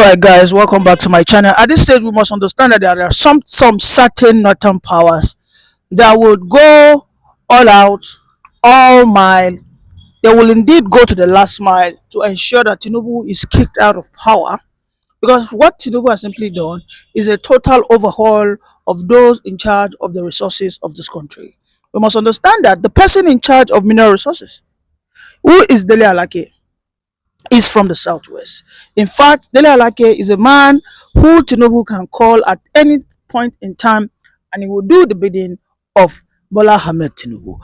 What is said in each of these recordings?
Alright guys, welcome back to my channel. At this stage we must understand that there are some certain northern powers that would go all out, all mile. They will indeed go to the last mile to ensure that Tinubu is kicked out of power, because what Tinubu has simply done is a total overhaul of those in charge of the resources of this country. We must understand that the person in charge of mineral resources, who is Dele Alake, is from the southwest. In fact, Dele Alake is a man who Tinubu can call at any point in time and he will do the bidding of Bola Ahmed Tinubu.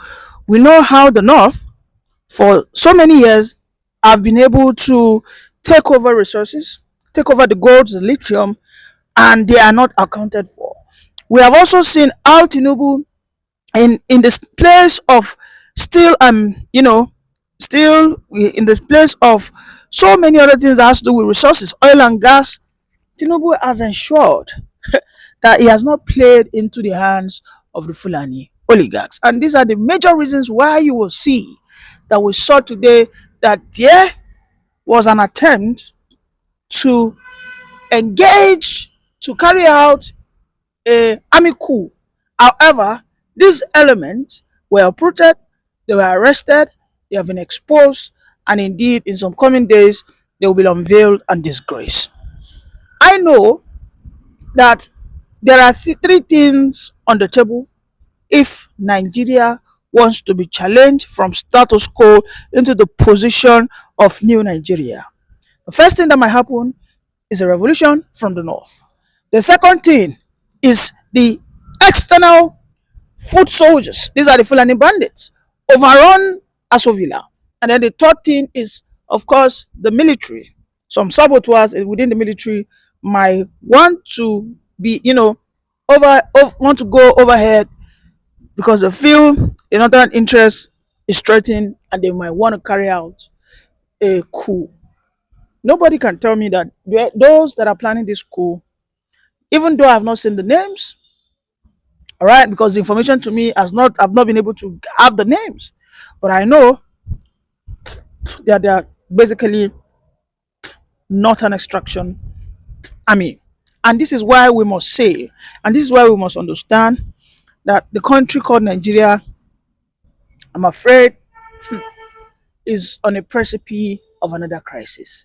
We know how the north for so many years have been able to take over resources, take over the gold, the lithium, and they are not accounted for. We have also seen how Tinubu in this place of still still in the place of so many other things that has to do with resources, oil and gas, Tinubu has ensured that he has not played into the hands of the Fulani oligarchs. And these are the major reasons why you will see that we saw today that there was an attempt to engage, to carry out a army coup. However, these elements were uprooted, they were arrested, they have been exposed, and indeed in some coming days they will be unveiled and disgraced. I know that there are three things on the table if Nigeria wants to be challenged from status quo into the position of new Nigeria. The first thing that might happen is a revolution from the north. The second thing is the external foot soldiers. These are the Fulani bandits overrun Asovila. And then the third thing is, of course, the military. Some saboteurs within the military might want to be, want to go overhead because they feel the northern interest is threatened and they might want to carry out a coup. Nobody can tell me that those that are planning this coup, even though I have not seen the names, all right, because the information to me I've not been able to have the names, but I know that they are basically not an extraction army. And this is why we must say, and this is why we must understand that the country called Nigeria, I'm afraid, is on a precipice of another crisis.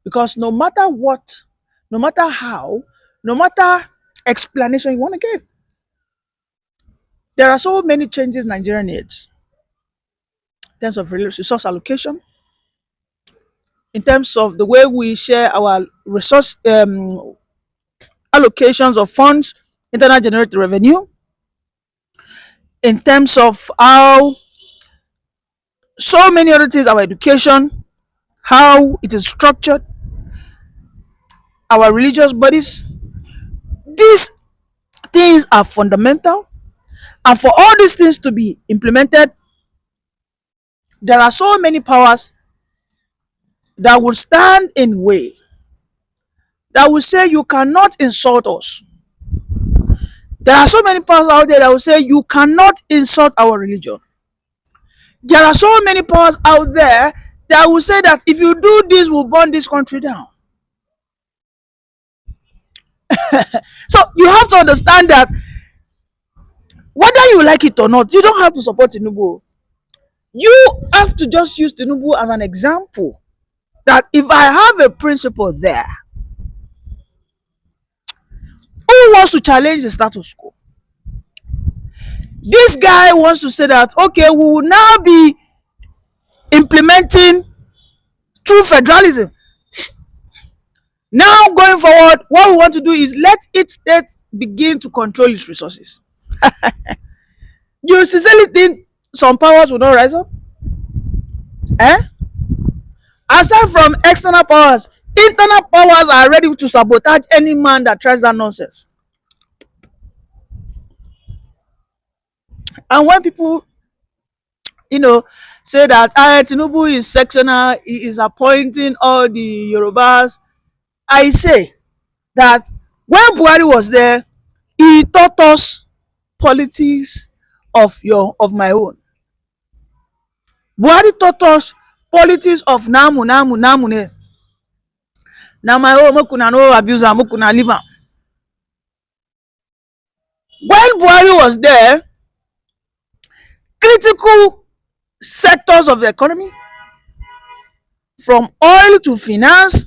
Because no matter what, no matter how, no matter explanation you want to give, there are so many changes Nigeria needs in terms of resource allocation, in terms of the way we share our resource allocations of funds, internal generated revenue, in terms of how so many other things, our education, how it is structured, our religious bodies. These things are fundamental, and for all these things to be implemented, there are so many powers that will stand in way, that will say you cannot insult us. There are so many powers out there that will say you cannot insult our religion. There are so many powers out there that will say that if you do this, we'll burn this country down. So you have to understand that whether you like it or not, you don't have to support Tinubu. You have to just use Tinubu as an example that if I have a principle there, who wants to challenge the status quo? This guy wants to say that, okay, we will now be implementing true federalism. Now going forward, what we want to do is let each state begin to control its resources. You sincerely think some powers will not rise up? Aside from external powers, internal powers are ready to sabotage any man that tries that nonsense. And when people, say that Tinubu is sectional, he is appointing all the Yorubas, I say that when Buhari was there, he taught us politics of my own. Buhari taught us politics of Namu. na my own, make una no abuse am, make una leave am. When Buhari was there, critical sectors of the economy, from oil to finance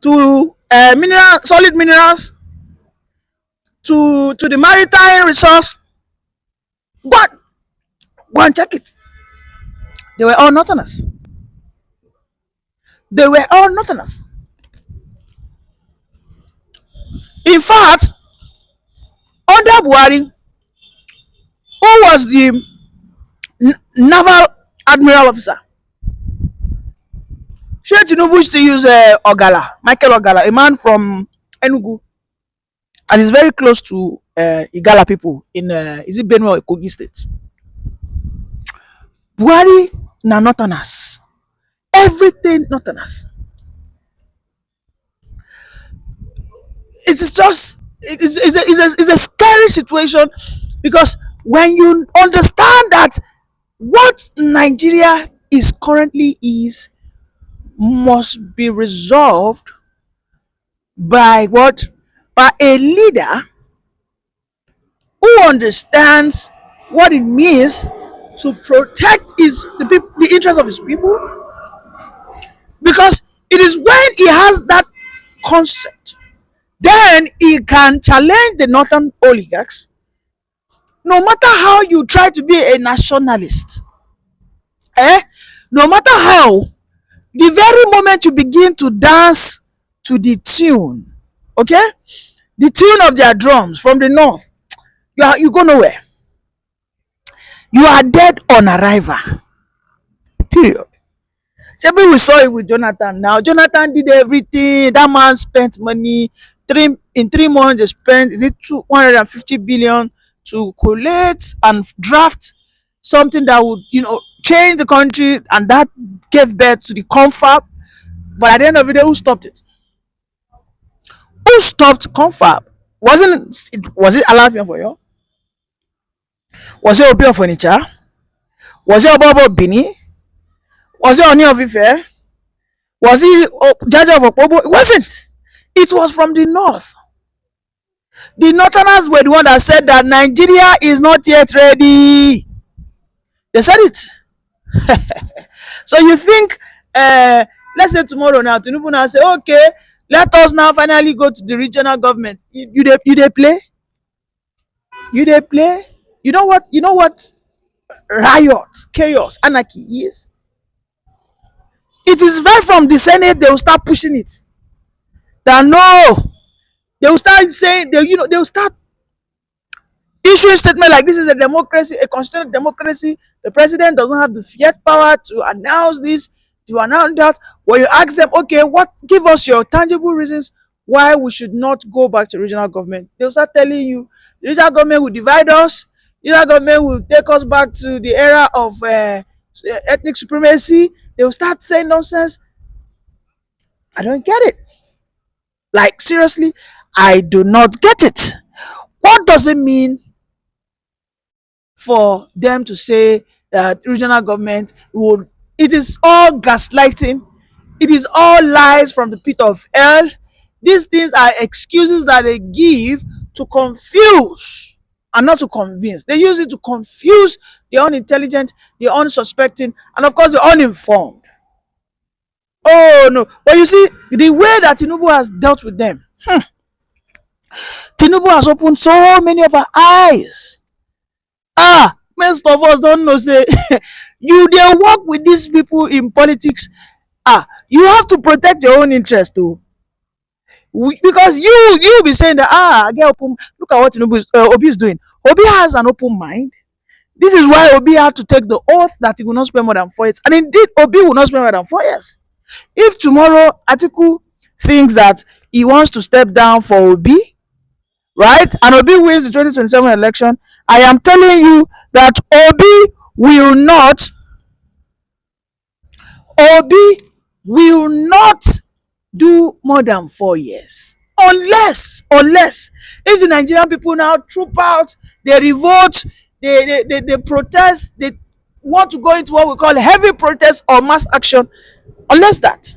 to mineral, solid minerals, to the maritime resource, go and, go and check it. They were all northerners. They were all northerners. In fact, under Buhari, who was the naval admiral officer? Shey Tinubu used to use Ogala, Michael Ogala, a man from Enugu, and is very close to Igala people in is it Benue or Kogi State. Buhari na northerners, everything northerners. It's just it's a scary situation, because when you understand that what Nigeria is currently is must be resolved by what? By a leader who understands what it means to protect the interests of his people, because it is when he has that concept, then he can challenge the northern oligarchs. No matter how you try to be a nationalist, no matter how, the very moment you begin to dance to the tune, okay, the tune of their drums from the north, you go nowhere. You are dead on arrival. Period. Maybe we saw it with Jonathan. Now Jonathan did everything. That man spent money. In 3 months, they spent, is it 150 billion to collect and draft something that would, change the country, and that gave birth to the confab. But at the end of the day, who stopped it? Who stopped confab? Was it Alaafin for you? Was it Obi of Onitsha? Was it Obobo of Bini? Was it Oni of Ife? Was it Jaja of Opobo? It wasn't. It was from the north. The northerners were the one that said that Nigeria is not yet ready. They said it. So you think, let's say tomorrow now, Tinubu now say, okay, let us now finally go to the regional government. You they play? You they play? You know what? You know what riot, chaos, anarchy is? It is right from the Senate they will start pushing it. That no, they will start saying they will start issuing statement like this is a democracy, a constitutional democracy. The president doesn't have the yet power to announce this, to announce that. When you ask them, okay, give us your tangible reasons why we should not go back to regional government, they'll start telling you the regional government will divide us, the regional government will take us back to the era of ethnic supremacy. They'll start saying nonsense. I don't get it. Like, seriously, I do not get it. What does it mean for them to say that regional government would? It is all gaslighting. It is all lies from the pit of hell. These things are excuses that they give to confuse and not to convince. They use it to confuse the unintelligent, the unsuspecting, and of course the uninformed. Oh no. But you see, the way that Tinubu has dealt with them, Tinubu has opened so many of our eyes. Most of us don't know, say, you dey work with these people in politics. You have to protect your own interest too. Because you be saying that, I get open, look at what Obi is doing. Obi has an open mind. This is why Obi had to take the oath that he will not spend more than 4 years. And indeed, Obi will not spend more than 4 years. If tomorrow Atiku thinks that he wants to step down for Obi, right, and Obi wins the 2027 election, I am telling you that Obi will not do more than 4 years. Unless if the Nigerian people now troop out, they revolt, they protest, they want to go into what we call heavy protest or mass action. Unless that,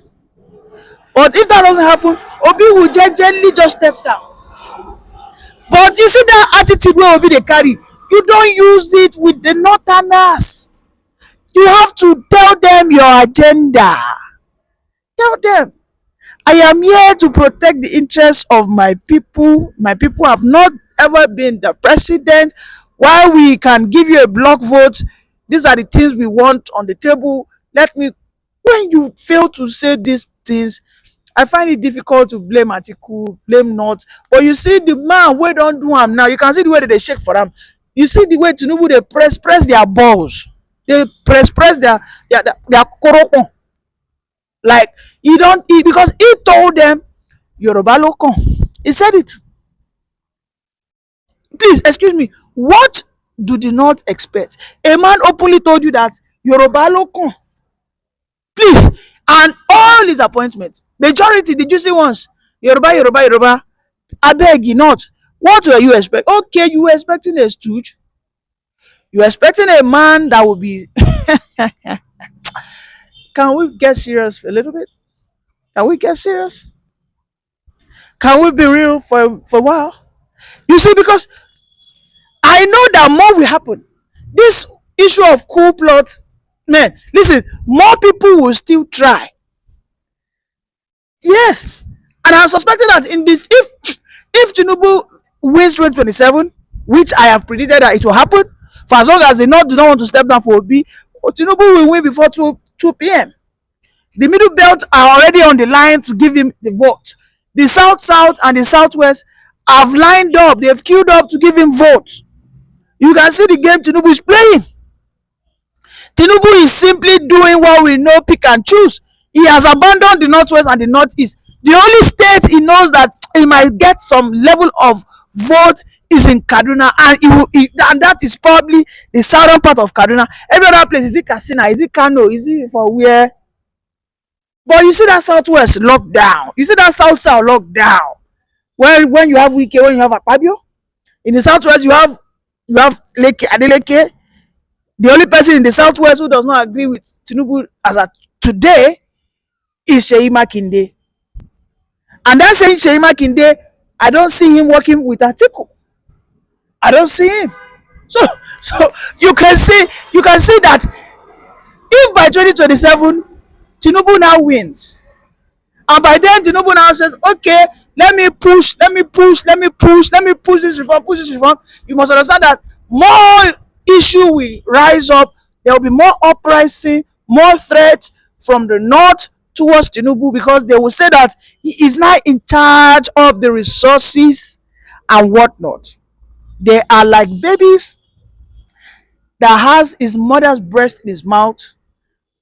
But if that doesn't happen, Obi will gently just step down. But you see that attitude wey Obi dey carry, you don use it with the northerners. You have to tell them your agenda. Tell them, I am here to protect the interests of my people. My people have not ever been the president. While we can give you a block vote, these are the things we want on the table. Let me, when you fail to say these things, I find it difficult to blame Atiku, blame not. But you see the man wey don do am now, you can see the way that they shake for am. You see the way Tinubu dey press their balls. They press their koropon. Like he don't he, because he told them Yoruba lo kan. He said it. Please excuse me. What do they not expect? A man openly told you that Yoruba lo kan. Please, and all his appointments, majority, did you see once? Yoruba, Yoruba, Yoruba. Abeg, not. What were you expecting? Okay, you were expecting a stooge. You were expecting a man that would be. Can we get serious for a little bit? Can we get serious? Can we be real for a while? You see, because I know that more will happen. This issue of coup plot, man, listen, more people will still try. Yes. And I'm suspecting that in this, if Tinubu wins 2027, which I have predicted that it will happen, for as long as they do not want to step down for Obi, Tinubu will win before 2 p.m. The middle belt are already on the line to give him the vote. The South and the Southwest have lined up, they've queued up to give him votes. You can see the game Tinubu is playing. Tinubu is simply doing what we know, pick and choose. He has abandoned the Northwest and the Northeast. The only state he knows that he might get some level of vote is in Kaduna, and that is probably the southern part of Kaduna. Every other place, is it Katsina, is it Kano, is it for where? But you see that Southwest locked down. You see that South locked down. When you have Wike, when you have Akpabio, in the Southwest you have Adeleke. The only person in the Southwest who does not agree with Tinubu as of today is Seyi Makinde. And that same Seyi Makinde, I don't see him working with Atiku. I don't see him. So you can see that if by 2027 Tinubu now wins, and by then Tinubu now says, okay, let me push this reform, you must understand that more issue will rise up. There will be more uprising, more threat from the north towards Tinubu, because they will say that he is now in charge of the resources and whatnot. They are like babies that has his mother's breast in his mouth,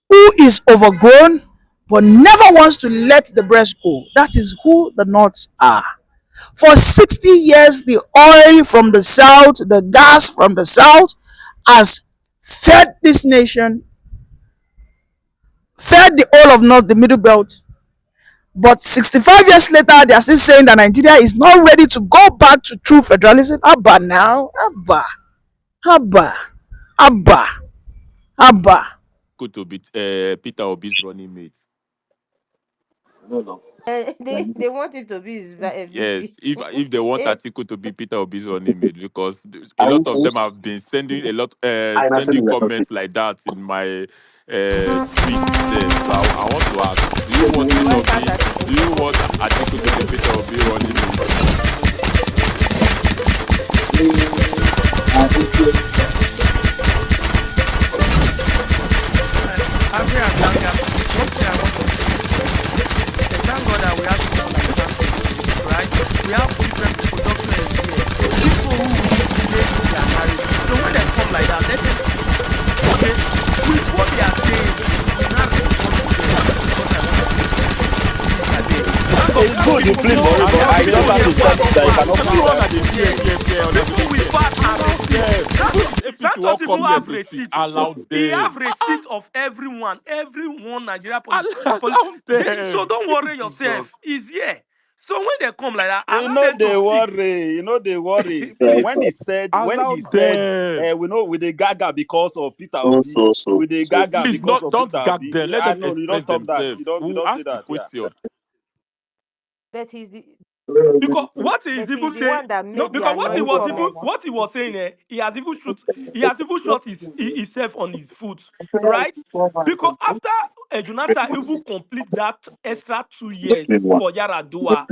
who is overgrown but never wants to let the breast go. That is who the Norths are. For 60 years, the oil from the south, the gas from the south has fed this nation, fed the whole of North, the middle belt. But 65 years later, they are still saying that Nigeria is not ready to go back to true federalism. Abba now, Abba. Good to be Peter Obi's running mate. No. They want him to be his Yes, if they want Atiku to be Peter Obi's running mate, because a lot of them have been sending sending comments like that in my tweets there. So I want to ask, do you want Atiku to be Peter Obi running Thank God that we have people like that, right? We have different people, doctors here, people who they are married. So when they come like that, let them okay, with what they are saying, we now have to it's good you please, but I just have to tell you that you cannot Santos people have receipt. He have receipt of everyone Nigeria politician. So don't worry yourself. He's here. So when they come like that, you know they worry. So when he said we know with the gaga because of Peter Obi, with the gaga please because of don't Peter gag Obi. them. Let them you don't stop that. You don't say that. Question. But he's the Because what he is but even he's the saying, one that no, made the because annoying comment. what he was saying, he has even shot himself on his foot, right? Because after Jonathan even complete that extra 2 years for Yaradua,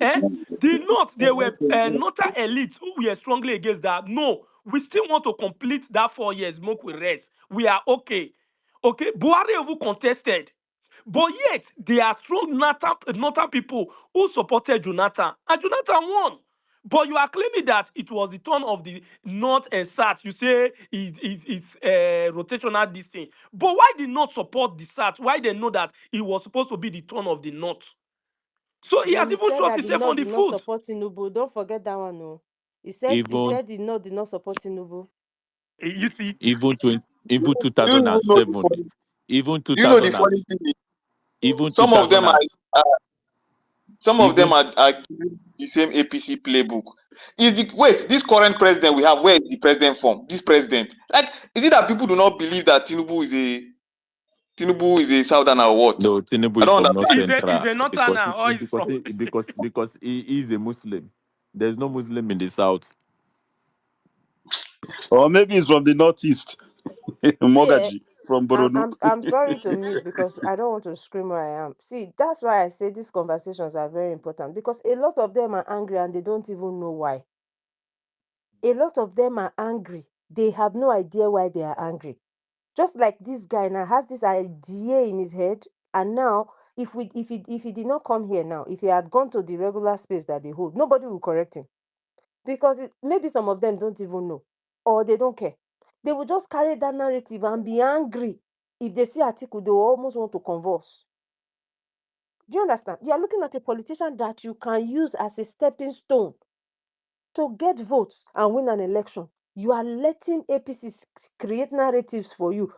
eh, the North, they were not elite who were strongly against that. No, we still want to complete that 4 years, make we rest. We are okay. Okay, Buhari even contested. But yet, there are strong Northern people who supported Jonathan, and Jonathan won. But you are claiming that it was the turn of the North and South. You say it's rotational this thing. But why did not support the South? Why they know that it was supposed to be the turn of the North? So he But has he even said shot that the himself on North the did not foot. support Tinubu. Don't forget that one, no. He Even said the North did not support Tinubu. You see, even even Do you know the 2007, funny? even Do you know the 2000 funny thing is even some of them 2000 are some of them even are keeping the same APC playbook. Wait, this current president we have, where is the president from? This president, like, is it that people do not believe that Tinubu is a southerner or what? no, Tinubu I is don't from understand. North he's Central a Northern because now, or he's from. he is a Muslim. There's no Muslim in the South. Or maybe it's from the northeast. See, Mogaji from Boronu. I'm sorry to mute because I don't want to scream where I am. See, that's why I say these conversations are very important because a lot of them are angry and they don't even know why. A lot of them are angry. They have no idea why they are angry. Just like this guy now has this idea in his head, and now if he did not come here now, if he had gone to the regular space that they hold, nobody will correct him because maybe some of them don't even know or they don't care. They will just carry that narrative and be angry. If they see article, they will almost want to converse. Do you understand? You are looking at a politician that you can use as a stepping stone to get votes and win an election. You are letting APC create narratives for you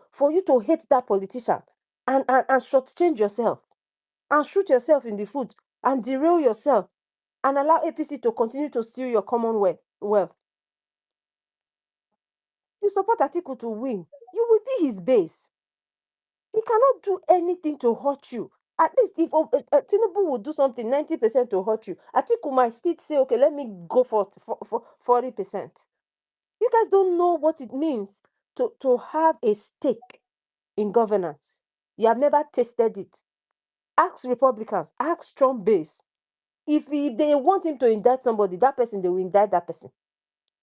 to hate that politician and shortchange yourself and shoot yourself in the foot and derail yourself and allow APC to continue to steal your wealth. You support Atiku to win. You will be his base. He cannot do anything to hurt you. At least if Tinubu would do something 90% to hurt you, Atiku might still say, okay, let me go for 40%. You guys don't know what it means to have a stake in governance. You have never tasted it. Ask Republicans, ask Trump base. If they want him to indict somebody, that person, they will indict that person.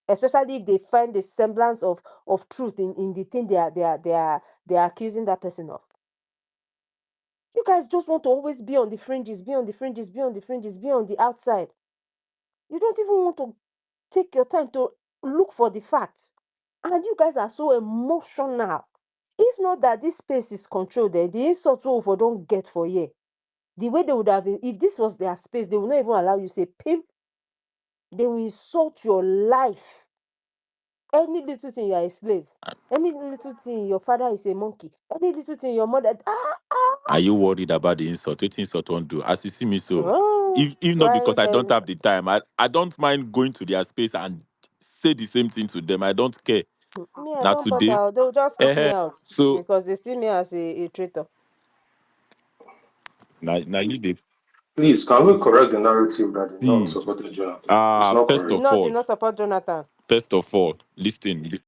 Especially if they find the semblance of truth in the thing they are accusing that person of. You guys just want to always be on the fringes, be on the fringes, be on the fringes, be on the outside. You don't even want to take your time to look for the facts. And you guys are so emotional. If not that this space is controlled, the insult over don't get for here. The way they would have, if this was their space, they would not even allow you to say pimp. They will insult your life. Any little thing, you are a slave. Any little thing, your father is a monkey. Any little thing, your mother. Are you worried about the insult? What insult won't do? As you see me, so Oh, if not why because I don't then? have the time, I don't mind going to their space and say the same thing to them. I don't care. Me, I Not don't today. bother. They'll just kick me out So because they see me as a traitor. now you dey Please, can we correct the narrative that the North see. supported Jonathan? It's not First The correct. of North all, did not support Jonathan. listen.